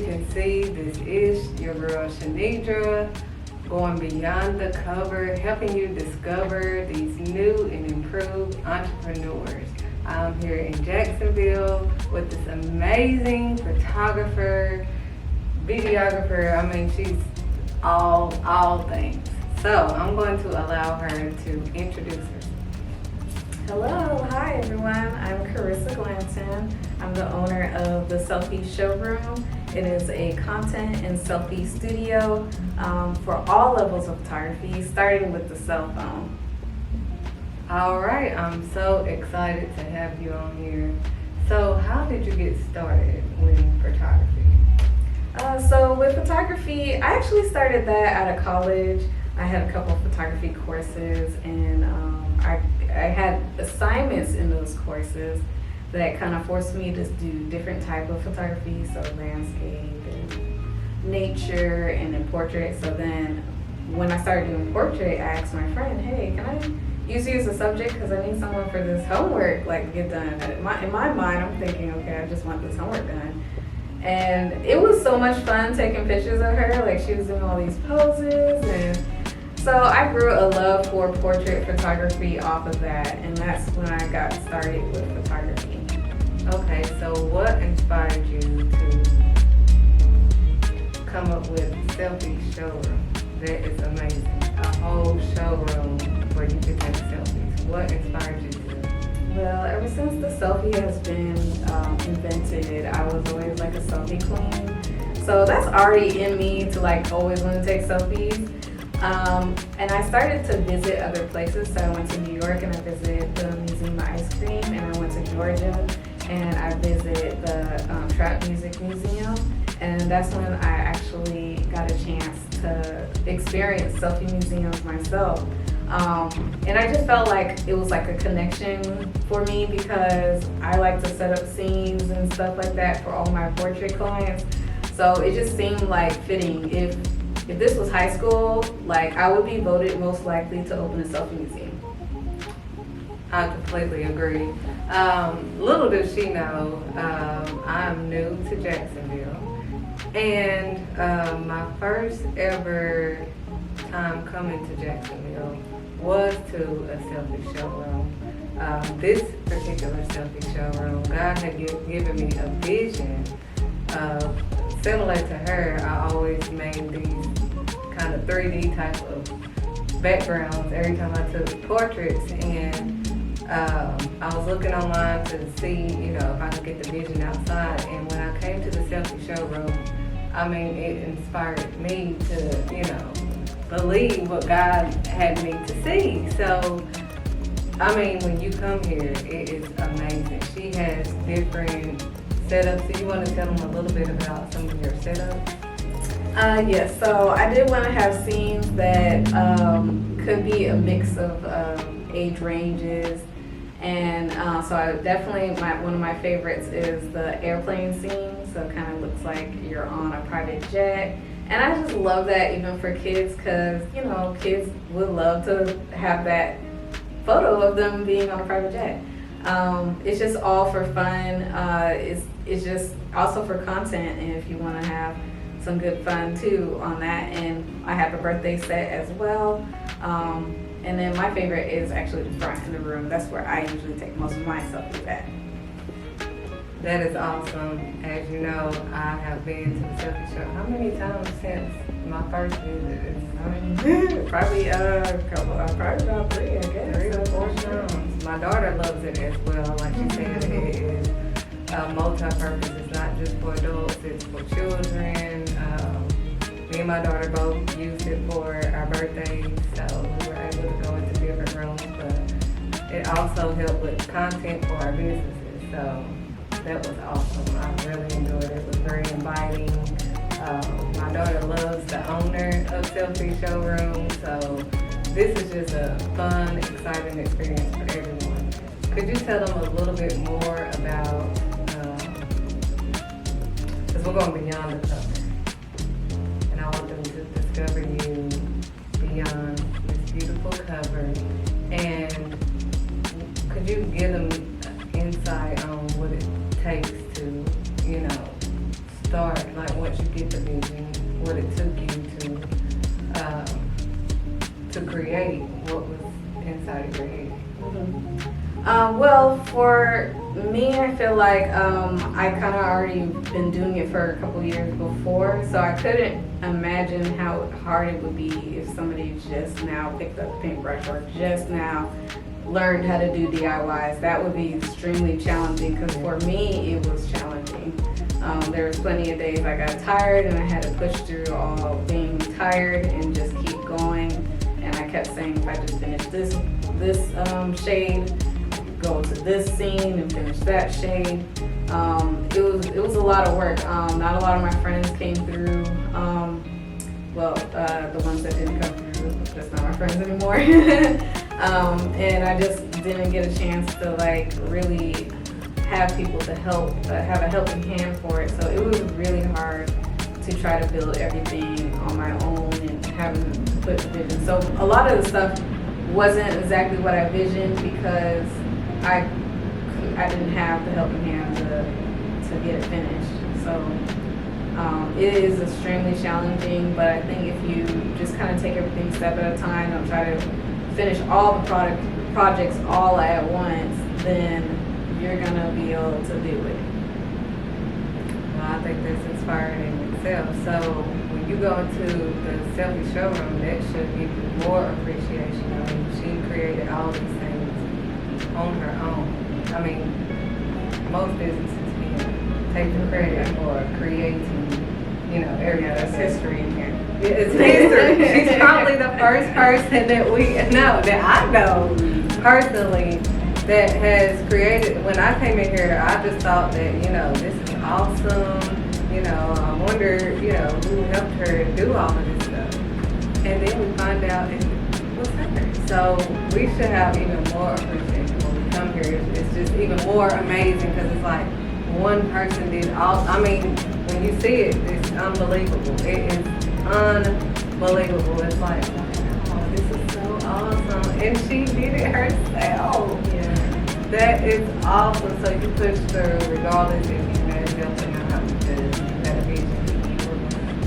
can see, this is your girl Shanidra, going beyond the cover, helping you discover these new and improved entrepreneurs. I'm here in Jacksonville with this amazing photographer, videographer. I mean, she's all things. So I'm going to allow her to introduce herself. Hello, hi everyone. I'm Clarissa Glanton. I'm the owner of the Selfie Showroom. It is a content and selfie studio for all levels of photography, starting with the cell phone. All right, I'm so excited to have you on here. So how did you get started with photography? So with photography, I actually started that out of college. I had a couple of photography courses, and I had assignments in those courses that kind of forced me to do different type of photography, so landscape and nature and then portrait. So then when I started doing portrait, I asked my friend, hey, can I use you as a subject, because I need someone for this homework like to get done. In my mind, I'm thinking, okay, I just want this homework done. And it was so much fun taking pictures of her, like she was doing all these poses, and so I grew a love for portrait photography off of that, and that's when I got started with photography. Okay, so what inspired you to come up with Selfie Showroom? That is amazing. A whole showroom where you can take selfies. What inspired you to? Well, ever since the selfie has been invented, I was always like a selfie queen. So that's already in me to like always want to take selfies. And I started to visit other places. So I went to New York and I visited the Museum of Ice Cream, and I went to Georgia and I visited the Trap Music Museum. And that's when I actually got a chance to experience selfie museums myself. And I just felt like it was like a connection for me, because I like to set up scenes and stuff like that for all my portrait clients. So it just seemed like fitting. If this was high school, like I would be voted most likely to open a selfie museum. I completely agree. Little does she know, I'm new to Jacksonville, and my first ever time coming to Jacksonville was to a selfie showroom. This particular selfie showroom, God had given me a vision of, similar to her, I always made these kind of 3D type of backgrounds every time I took portraits, and I was looking online to see, if I could get the vision outside, and when I came to the selfie showroom, I mean, it inspired me to, believe what God had me to see. So, I mean, when you come here, it is amazing. She has different setups. So you want to tell them a little bit about some of your setups? Yes, so I did want to have scenes that could be a mix of age ranges. And so I definitely, one of my favorites is the airplane scene. So it kind of looks like you're on a private jet. And I just love that even for kids, because, kids would love to have that photo of them being on a private jet. It's just all for fun. It's just also for content, and if you want to have some good fun too on that. And I have a birthday set as well. And then my favorite is actually the front in the room. That's where I usually take most of my selfies at. That is awesome. As you know, I have been to the selfie show. How many times since my first visit? Probably probably about 3, I guess. 3 or 4 times. My daughter loves it as well. Like you said, it is multi-purpose. It's not just for adults, it's for children. Me and my daughter both used it for our birthdays, so we were able to go into different rooms, but it also helped with content for our businesses. So that was awesome. I really enjoyed it. It was very inviting. My daughter loves the owner of Selfie Showroom, so this is just a fun, exciting experience for everyone. Could you tell them a little bit more about, because we're going beyond the cover, and I want them to discover you beyond this beautiful cover, and could you give them insight on what it takes to, start, like once you get the vision, what it took you to create what was inside of your head. Well, for me, I feel like I kind of already been doing it for a couple years before, so I couldn't imagine how hard it would be if somebody just now picked up a paintbrush or just now learned how to do DIYs. That would be extremely challenging because for me, it was challenging. There was plenty of days I got tired and I had to push through all being tired and just keep going. And I kept saying, if I just finish this shade, go to this scene and finish that shade. It was a lot of work. Not a lot of my friends came through. The ones that didn't come through, that's not my friends anymore. And I just didn't get a chance to like really have people to help, have a helping hand for it. So it was really hard to try to build everything on my own and having to put vision. So a lot of the stuff wasn't exactly what I visioned because I didn't have the helping hand to get it finished. So it is extremely challenging, but I think if you just kind of take everything step at a time, don't try to finish all the projects all at once, then you're gonna be able to do it. Well, I think that's inspiring in itself. So when you go into the selfie showroom, that should give you more appreciation. I mean, she created all these things on her own. I mean, most businesses can take the credit for creating, everything. Yeah, that's history in here. Yeah, it's history. She's probably the first person that I know personally that has created. When I came in here, I just thought that, this is awesome. I wonder, who helped her do all of this stuff. And then we find out it was her. So we should have even more appreciation when we come here. It's just even more amazing because it's like one person did all. I mean, when you see it, it's unbelievable. It is unbelievable. It's like, wow, this is so awesome. And she did it herself. Yeah. That is awesome. So you push through regardless if you had help or not. Because that vision, you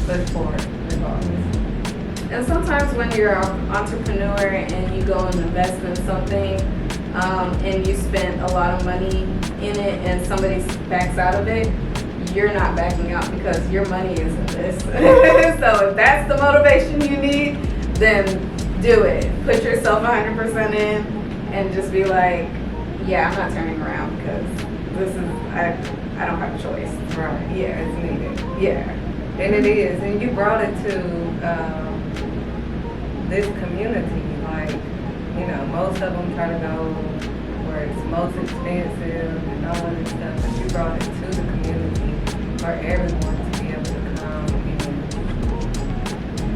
push forward regardless. And sometimes when you're an entrepreneur and you go and invest in something and you spend a lot of money in it and somebody backs out of it, you're not backing out because your money is in this. So if that's the motivation you need, then do it. Put yourself 100% in and just be like, yeah, I'm not turning around because I don't have a choice. Right. Yeah, it's needed. Yeah. And it is. And you brought it to this community. Like, most of them try to go where it's most expensive and all of this stuff. But you brought it to the community for everyone to be able to come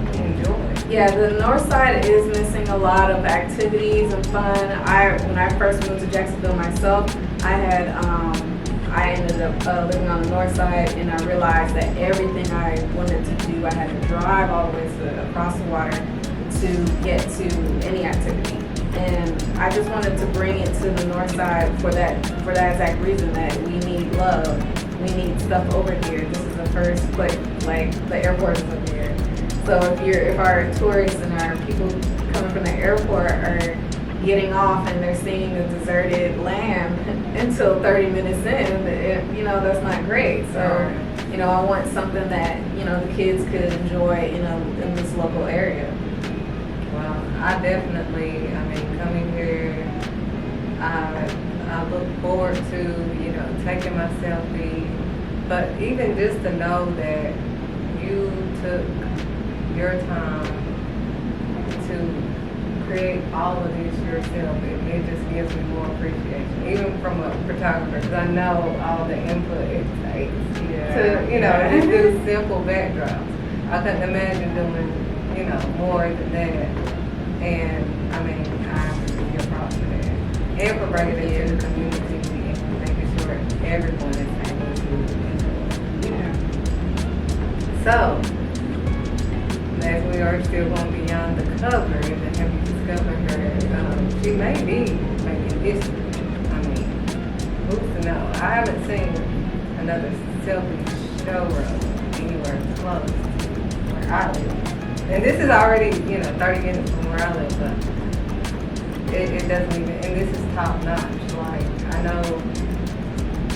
and enjoy. Yeah, the north side is missing a lot of activities and fun. When I first moved to Jacksonville myself, I ended up living on the north side, and I realized that everything I wanted to do, I had to drive all the way across the water to get to any activity. And I just wanted to bring it to the north side for that exact reason, that we need love. We need stuff over here. This is the first place, like the airport is over here. So if our tourists and our people coming from the airport are getting off and they're seeing a deserted land until 30 minutes in, that's not great. So, I want something that, the kids could enjoy, in this local area. Well, I definitely, coming here, I look forward to, taking my selfie, but even just to know that you took your time to create all of this yourself, it just gives me more appreciation, even from a photographer, because I know all the input it takes to, just do simple backdrops. I couldn't imagine doing, more than that. And I have to give you props for that. And for bringing it to the community and making sure everyone is able to enjoy. Yeah. So, as we are still going beyond the cover, and have you discovered her, she may be making history. Who's to know? I haven't seen another selfie showroom anywhere anywhere close to where I live. And this is already, 30 minutes from where I live, but it doesn't even, and this is top notch. Like, I know,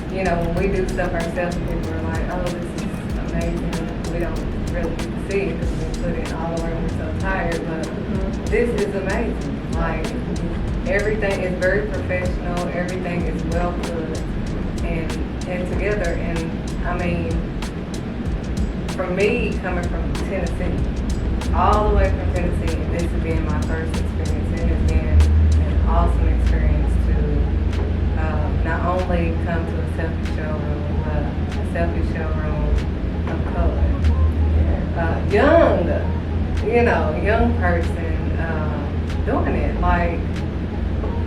when we do stuff ourselves, people are like, oh, this is amazing. We don't really get to see it because we put in all the work and we're so tired, but this is amazing. Like, everything is very professional, everything is well put and together. And I mean, for me, coming from Tennessee, all the way from Tennessee, and this has been my first experience, it has been an awesome experience to not only come to a selfie showroom, but a selfie showroom of color. Young person doing it. Like,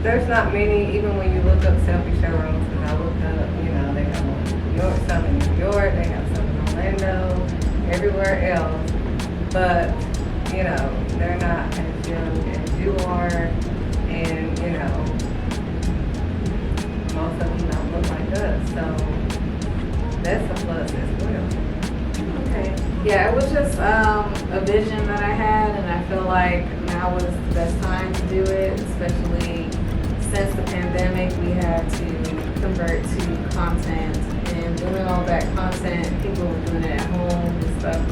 there's not many, even when you look up selfie showrooms, because I looked up, they have one in New York, some in New York, they have some in Orlando, everywhere else. But, they're not as young as you are, and, most of them don't look like us, so that's a plus as well. Okay. Yeah, it was just a vision that I had, and I feel like now was the best time to do it, especially since the pandemic. We had to convert to content, and doing all that content, people were doing it at home and stuff.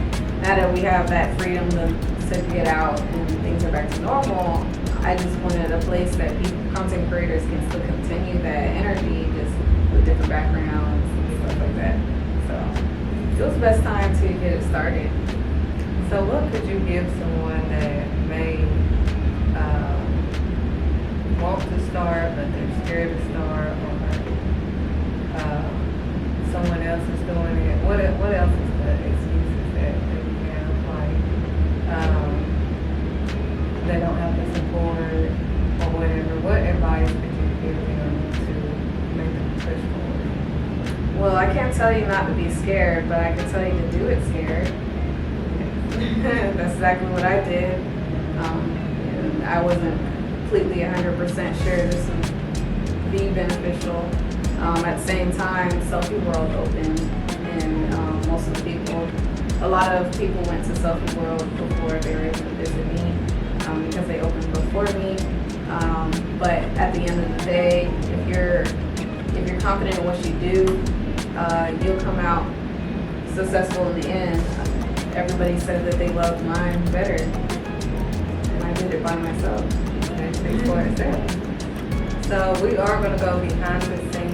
Now that we have that freedom to get out and things are back to normal, I just wanted a place that content creators can still continue that energy, just with different backgrounds and stuff like that. So it was the best time to get it started. So what could you give someone that may want to start, but they're scared to start, or someone else is doing it? What else is the excuses that you have? Like, they don't have the support or whatever. What advice could you give them to make them push forward? Well, I can't tell you not to be scared, but I can tell you to do it scared. That's exactly what I did. And I wasn't completely 100% sure this would be beneficial. At the same time, Selfie World opened, and most of the people, a lot of people went to Selfie World before they were able to visit me, because they opened before me. But at the end of the day, if you're confident in what you do, you'll come out successful in the end. Everybody said that they loved mine better, and I did it by myself. That speaks for itself. So we are going to go behind the scenes.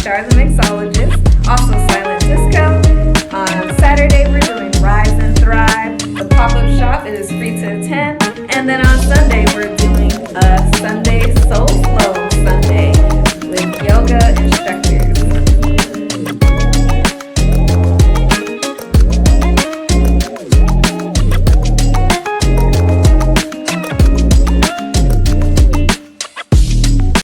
Stars and Mixologists. Also Silent Disco. On Saturday we're doing Rise and Thrive. The pop-up shop is free to attend. And then on Sunday we're doing a Sunday Soul